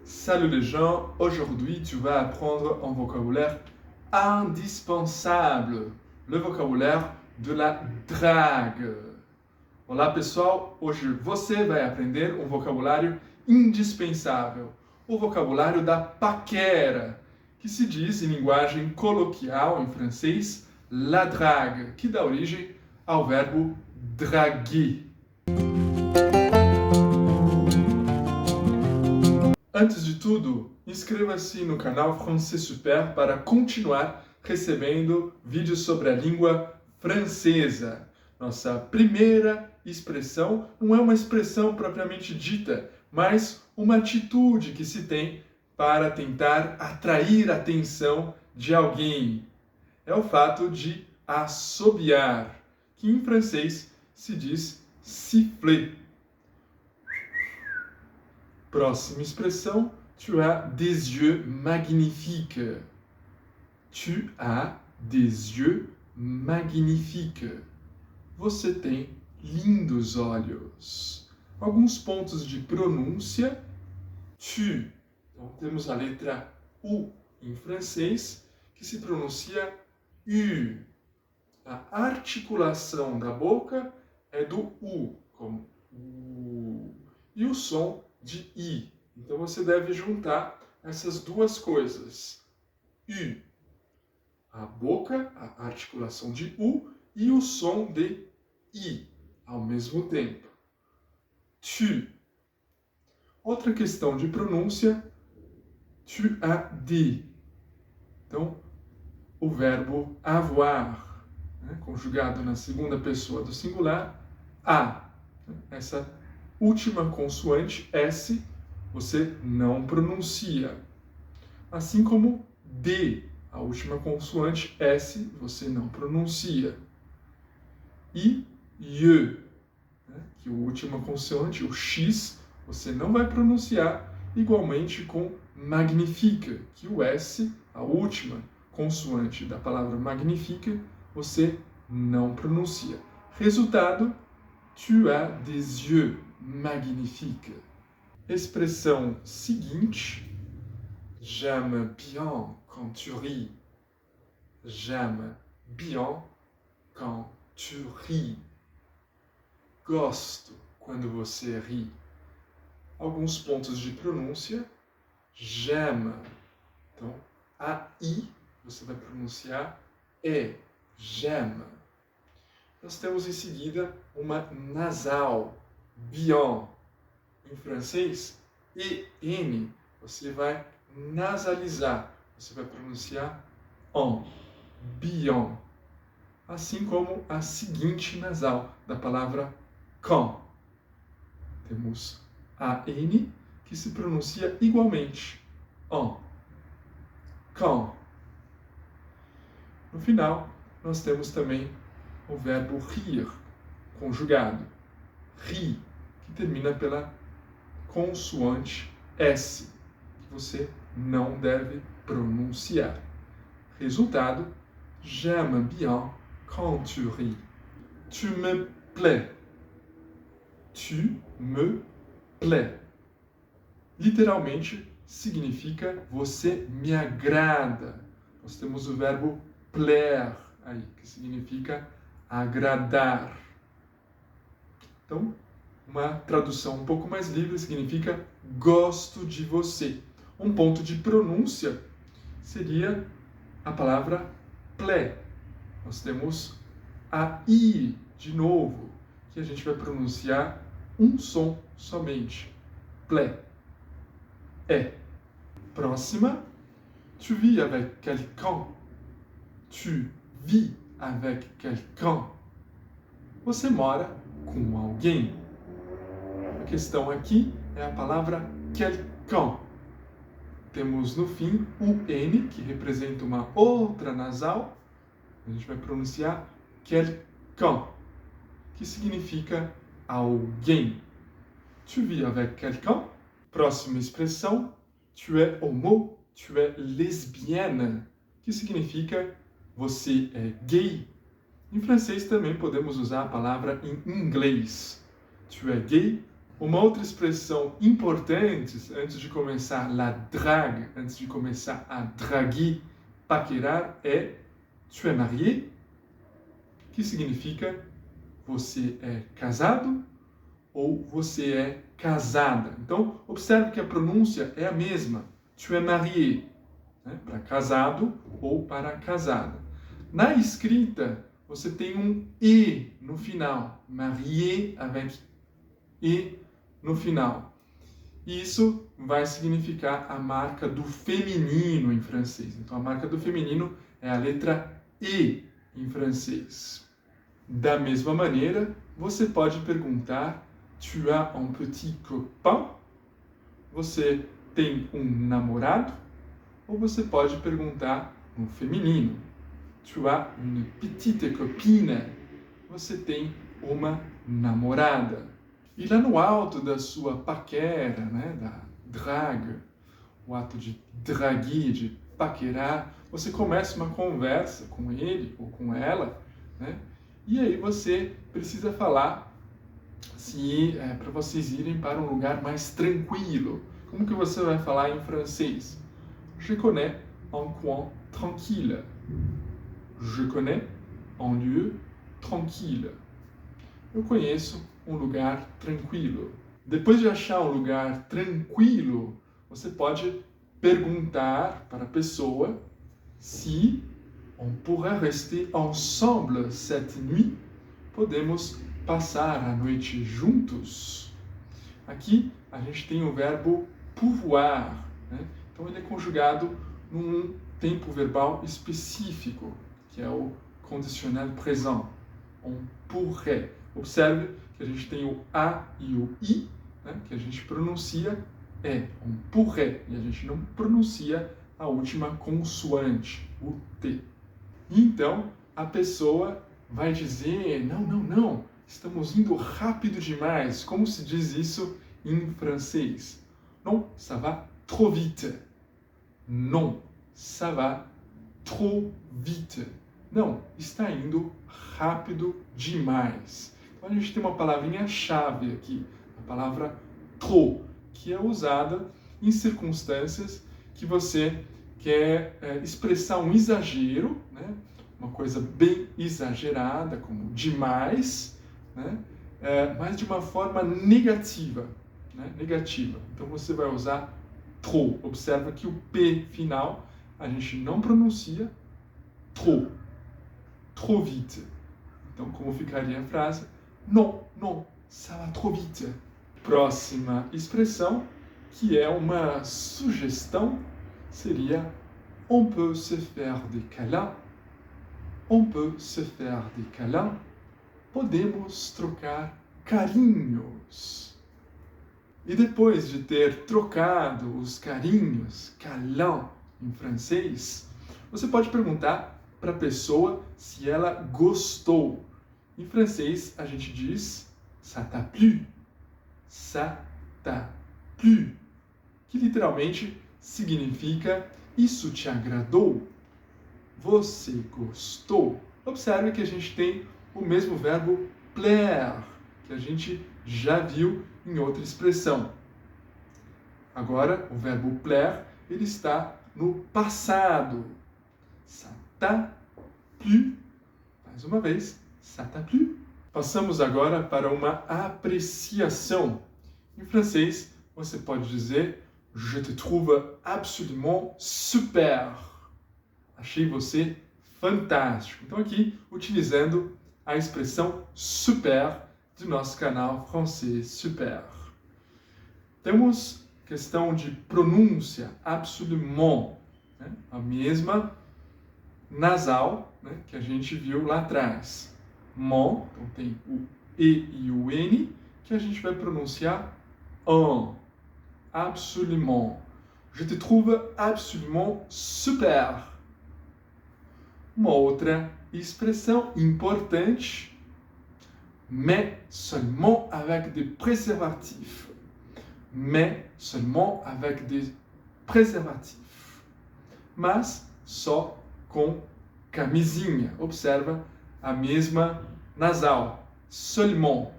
Salut les gens, aujourd'hui tu vas apprendre un vocabulaire indispensable, le vocabulaire de la drague. Olá pessoal, hoje você vai aprender um vocabulário indispensável, o vocabulário da paquera, que se diz em linguagem coloquial em francês, la drague, que dá origem ao verbo draguer. Antes de tudo, inscreva-se no canal Français Super para continuar recebendo vídeos sobre a língua francesa. Nossa primeira expressão não é uma expressão propriamente dita, mas uma atitude que se tem para tentar atrair a atenção de alguém. É o fato de assobiar, que em francês se diz siffler. Próxima expressão, tu as des yeux magnifiques. Tu as des yeux magnifiques. Você tem lindos olhos. Alguns pontos de pronúncia. Tu. Então, temos a letra U em francês, que se pronuncia U. A articulação da boca é do U, como U. E o som de I. Então você deve juntar essas duas coisas. U, a boca, a articulação de U, e o som de I, ao mesmo tempo. Tu. Outra questão de pronúncia, tu as des. Então, o verbo avoir, conjugado na segunda pessoa do singular, a. Essa última consoante, S, você não pronuncia. Assim como D, a última consoante, S, você não pronuncia. E Y, que a última consoante, o X, você não vai pronunciar, igualmente com magnifique, que o S, a última consoante da palavra magnifique, você não pronuncia. Resultado, tu as des yeux magnifiques. Expressão seguinte, j'aime bien quand tu ris. J'aime bien quand tu ris. Gosto quando você ri. Alguns pontos de pronúncia, j'aime. Então, a I você vai pronunciar E, j'aime. Nós temos em seguida uma nasal, bien. Em francês, EN, você vai nasalizar, você vai pronunciar en, bien. Assim como a seguinte nasal da palavra quand. Temos a N, que se pronuncia igualmente, en, quand. No final, nós temos também o verbo rir, conjugado. Ri, que termina pela consoante S, que você não deve pronunciar. Resultado, j'aime bien quand tu ris. Tu me plais. Tu me plais. Literalmente significa você me agrada. Nós temos o verbo plaire aí, que significa agradar. Então, uma tradução um pouco mais livre significa gosto de você. Um ponto de pronúncia seria a palavra plaît. Nós temos a I de novo, que a gente vai pronunciar um som somente. Plaît. É. Próxima. Tu vis avec quelqu'un. Tu vis avec quelqu'un. Você mora com alguém. A questão aqui é a palavra quelqu'un. Temos no fim o N, que representa uma outra nasal. A gente vai pronunciar quelqu'un, que significa alguém. Tu vis avec quelqu'un. Próxima expressão, tu es homo, tu es lesbienne, que significa você é gay. Em francês também podemos usar a palavra em inglês. Tu es gay, Uma outra expressão importante antes de começar la drague, antes de começar a draguer, paquerar, é tu es marié, que significa você é casado ou você é casada. Então, observe que a pronúncia é a mesma. Tu es marié, né? Para casado ou para casada. Na escrita, você tem um E no final. Marié avec E no final. Isso vai significar a marca do feminino em francês. Então, a marca do feminino é a letra E em francês. Da mesma maneira, você pode perguntar: tu as un petit copain? Você tem um namorado? Ou você pode perguntar no feminino: tu as une petite copine? Você tem uma namorada. E lá no alto da sua paquera, né, da drague, o ato de draguer, de paquerar, você começa uma conversa com ele ou com ela, né? E aí você precisa falar se para vocês irem para um lugar mais tranquilo. Como que você vai falar em francês? Je connais un coin tranquille. Je connais un lieu tranquille. Eu conheço um lugar tranquilo. Depois de achar um lugar tranquilo, você pode perguntar para a pessoa se on pourrait rester ensemble cette nuit. Podemos passar a noite juntos. Aqui a gente tem o verbo pouvoir, né? Então ele é conjugado num tempo verbal específico, que é o conditionnel présent. On pourrait. Observe que a gente tem o A e o I, né, que a gente pronuncia on pourrait, e a gente não pronuncia a última consoante, o T. Então, a pessoa vai dizer: não, estamos indo rápido demais. Como se diz isso em francês? Non, ça va trop vite. Non, ça va trop vite. Não, está indo rápido demais. Então a gente tem uma palavrinha-chave aqui, a palavra trop, que é usada em circunstâncias que você quer expressar um exagero, né? Uma coisa bem exagerada, como demais, né? Mas de uma forma negativa, né? Negativa. Então você vai usar trop. Observa que o P final a gente não pronuncia trop. Trop vite. Então, como ficaria a frase? Non, ça va trop vite. Próxima expressão, que é uma sugestão, seria on peut se faire des câlins. On peut se faire des câlins. Podemos trocar carinhos. E depois de ter trocado os carinhos, câlin em francês, você pode perguntar para a pessoa se ela gostou. Em francês, a gente diz ça t'a plu, ça t'a plu, que literalmente significa isso te agradou, você gostou. Observe que a gente tem o mesmo verbo plaire, que a gente já viu em outra expressão. Agora, o verbo plaire, ele está no passado. Ça t'a plu. Mais uma vez, ça t'a plu. Passamos agora para uma apreciação. Em francês, você pode dizer je te trouve absolument super. Achei você fantástico. Então aqui, utilizando a expressão super do nosso canal Francês Super. Temos questão de pronúncia, absolument, né? A mesma nasal, né, que a gente viu lá atrás. Mon, então tem o E e o N, que a gente vai pronunciar en. Absolument. Je te trouve absolument super. Uma outra expressão importante, mais seulement avec des préservatifs. Mais seulement avec des préservatifs. Mas só com camisinha. Observa a mesma nasal. Seulement.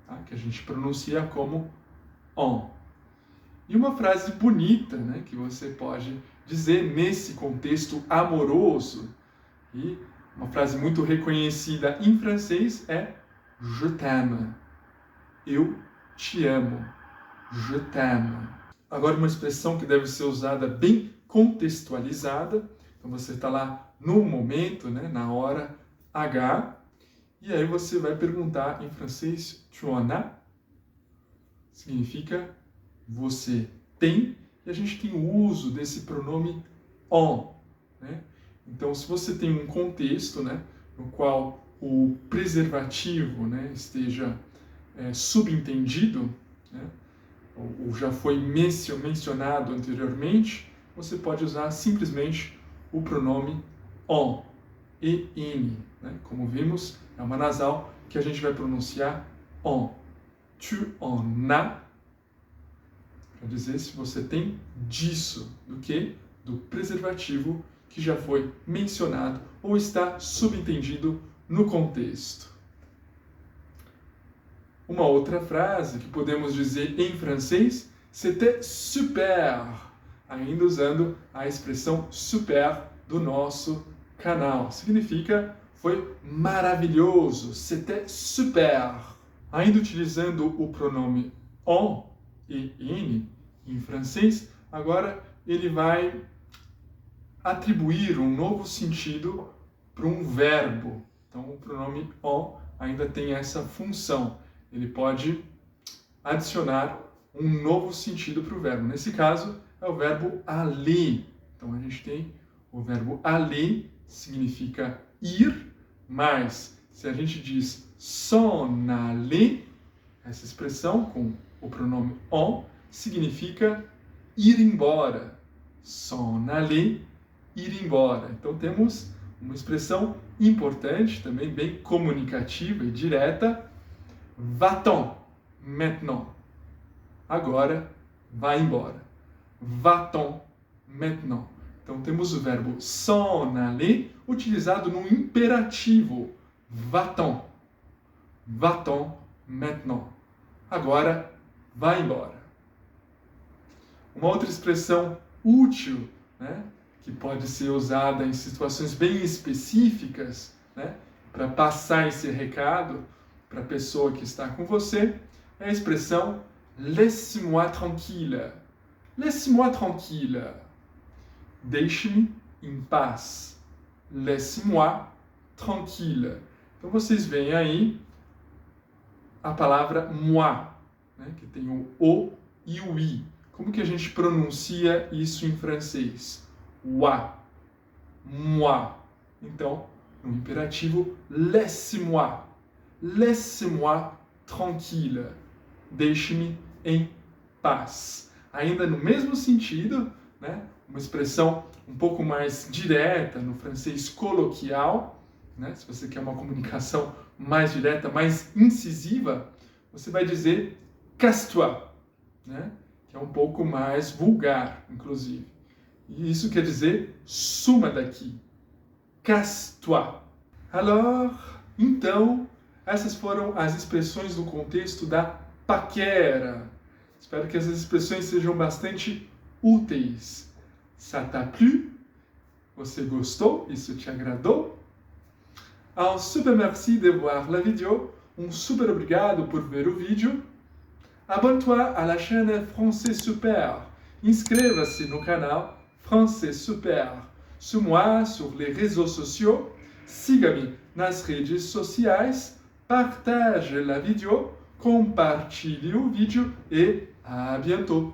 tá? Que a gente pronuncia como on. E uma frase bonita, né, que você pode dizer nesse contexto amoroso, e uma frase muito reconhecida em francês é Je t'aime. Eu te amo. Je t'aime. Agora uma expressão que deve ser usada bem contextualizada. Então você está lá no momento, né, na hora H, e aí você vai perguntar em francês tu en as? Significa você tem, e a gente tem o uso desse pronome en, né? Então, se você tem um contexto, né, no qual o preservativo, né, esteja subentendido, né, ou já foi mencionado anteriormente, você pode usar simplesmente o pronome en, en, né? Como vimos, é uma nasal que a gente vai pronunciar en. Tu en as, para dizer se você tem disso, do que? Do preservativo que já foi mencionado ou está subentendido no contexto. Uma outra frase que podemos dizer em francês, c'était super, ainda usando a expressão super do nosso canal. Significa foi maravilhoso, c'était super. Ainda utilizando o pronome en e en em francês, agora ele vai atribuir um novo sentido para um verbo. Então, o pronome en ainda tem essa função. Ele pode adicionar um novo sentido para o verbo. Nesse caso, é o verbo aller. Então, a gente tem o verbo aller, significa ir, mas se a gente diz s'en aller, essa expressão com o pronome en significa ir embora. S'en aller, ir embora. Então temos uma expressão importante, também bem comunicativa e direta. Va-t'en maintenant. Agora, vai embora. Va-t'en maintenant. Então temos o verbo s'en aller utilizado no imperativo. Va-t'en. Va-t'en maintenant. Agora, vai embora. Uma outra expressão útil, né, que pode ser usada em situações bem específicas, né, para passar esse recado para a pessoa que está com você, é a expressão laisse-moi tranquille. Laisse-moi tranquille. Deixe-me em paz. Laisse-moi tranquille. Então vocês veem aí a palavra moi, né, que tem o e o i. Como que a gente pronuncia isso em francês? Wa, moi. Então, no imperativo, laisse-moi. Laisse-moi tranquille. Deixe-me em paz. Ainda no mesmo sentido, né, uma expressão um pouco mais direta, no francês coloquial, né, se você quer uma comunicação mais direta, mais incisiva, você vai dizer casse-toi, né, que é um pouco mais vulgar, inclusive. E isso quer dizer suma daqui. Casse-toi. Alors, então, essas foram as expressões no contexto da paquera. Espero que essas expressões sejam bastante úteis. Ça t'a plu? Você gostou? Isso te agradou? Un super merci de voir la vidéo. Um super obrigado por ver o vídeo. Abonne-toi à la chaîne Français Super. Inscreva-se no canal Français Super. Suis-moi sur les réseaux sociaux. Siga-me nas redes sociais. Partage la vidéo. Compartilhe o vídeo e à bientôt.